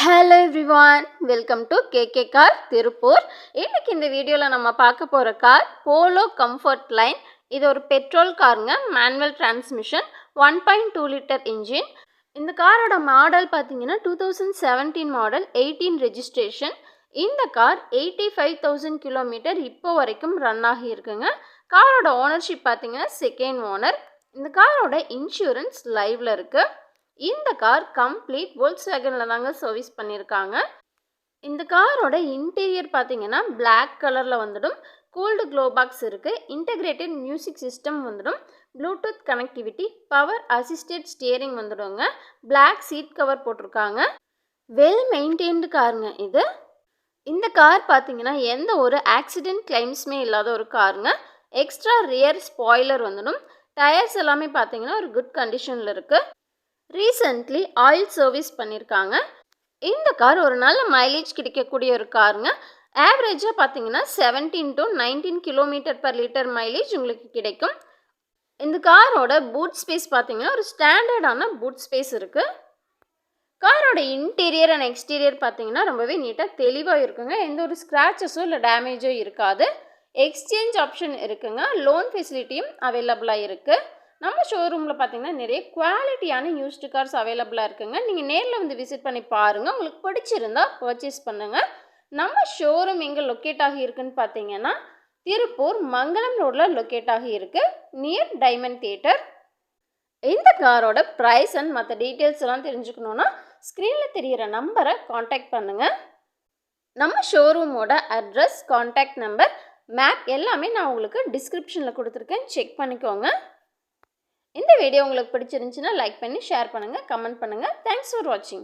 Hello everyone, welcome to KK car Tiruppur. இன்னைக்கு இந்த வீடியோவில் நம்ம பார்க்க போகிற கார் போலோ கம்ஃபர்ட் லைன். இது ஒரு பெட்ரோல் காருங்க, மேனுவல் டிரான்ஸ்மிஷன், 1.2 லிட்டர் இன்ஜின். இந்த காரோட மாடல் பார்த்தீங்கன்னா 2017 மாடல், 18 ரெஜிஸ்ட்ரேஷன். இந்த கார் 85,000 கிலோமீட்டர் இப்போ வரைக்கும் ரன் ஆகியிருக்குங்க. காரோட ஓனர்ஷிப் பார்த்தீங்கன்னா செகண்ட் ஓனர். இந்த காரோட இன்சூரன்ஸ் லைவில் இருக்குது. இந்த கார் கம்ப்ளீட் வோல்க்ஸ்வேகனில் தாங்க சர்வீஸ் பண்ணியிருக்காங்க. இந்த காரோட இன்டீரியர் பார்த்தீங்கன்னா பிளாக் கலரில் வந்துடும். கூல்டு க்ளோ பாக்ஸ் இருக்குது. இன்டகிரேட்டட் மியூசிக் சிஸ்டம் வந்துடும். Bluetooth connectivity, power assisted steering வந்துடுங்க. பிளாக் சீட் கவர் போட்டிருக்காங்க. வெல் மெயின்டைன்டு காருங்க இது. இந்த கார் பார்த்தீங்கன்னா எந்த ஒரு ஆக்சிடென்ட் கிளைம்ஸுமே இல்லாத ஒரு காருங்க. எக்ஸ்ட்ரா ரியர் ஸ்பாய்லர் வந்துடும். டயர்ஸ் எல்லாமே பார்த்தீங்கன்னா ஒரு குட் கண்டிஷனில் இருக்குது. ரீசெண்ட்லி ஆயில் சர்வீஸ் பண்ணியிருக்காங்க. இந்த கார் ஒரு நல்ல மைலேஜ் கிடைக்கக்கூடிய ஒரு காருங்க. ஆவரேஜாக பார்த்தீங்கன்னா 17 to 19 kilometre per litre mileage உங்களுக்கு கிடைக்கும். இந்த காரோட பூட் ஸ்பேஸ் பார்த்தீங்கன்னா ஒரு ஸ்டாண்டர்டான பூட் ஸ்பேஸ் இருக்குது. காரோட இன்டீரியர் அண்ட் எக்ஸ்டீரியர் பார்த்தீங்கன்னா ரொம்பவே நீட்டாக தெளிவாக இருக்குங்க. எந்த ஒரு ஸ்க்ராச்சஸோ இல்லை டேமேஜோ இருக்காது. எக்ஸ்சேஞ்ச் ஆப்ஷன் இருக்குங்க. லோன் ஃபெசிலிட்டியும் அவைலபிளாக இருக்குது. நம்ம ஷோரூமில் பார்த்தீங்கன்னா நிறைய குவாலிட்டியான யூஸ்டு கார்ஸ் அவைலபிளாக இருக்குங்க. நீங்கள் நேரில் வந்து விசிட் பண்ணி பாருங்கள். உங்களுக்கு பிடிச்சிருந்தா பர்ச்சேஸ் பண்ணுங்கள். நம்ம ஷோரூம் எங்கே லொக்கேட் ஆகி இருக்குன்னு பார்த்தீங்கன்னா திருப்பூர் மங்களம் ரோடில் லொக்கேட் ஆகி இருக்குது, நியர் டைமண்ட் தியேட்டர். இந்த காரோட ப்ரைஸ் அண்ட் மற்ற டீட்டெயில்ஸ் எல்லாம் தெரிஞ்சுக்கணுன்னா ஸ்க்ரீனில் தெரிகிற நம்பரை காண்டாக்ட் பண்ணுங்கள். நம்ம ஷோரூமோட அட்ரஸ், காண்டாக்ட் நம்பர், மேப் எல்லாமே நான் உங்களுக்கு டிஸ்கிரிப்ஷனில் கொடுத்துருக்கேன். செக் பண்ணிக்கோங்க. இந்த வீடியோ உங்களுக்கு பிடிச்சிருந்துச்சுன்னா லைக் பண்ணி ஷேர் பண்ணுங்கள், கமெண்ட் பண்ணுங்கள். தேங்க்ஸ் ஃபார் வாட்சிங்.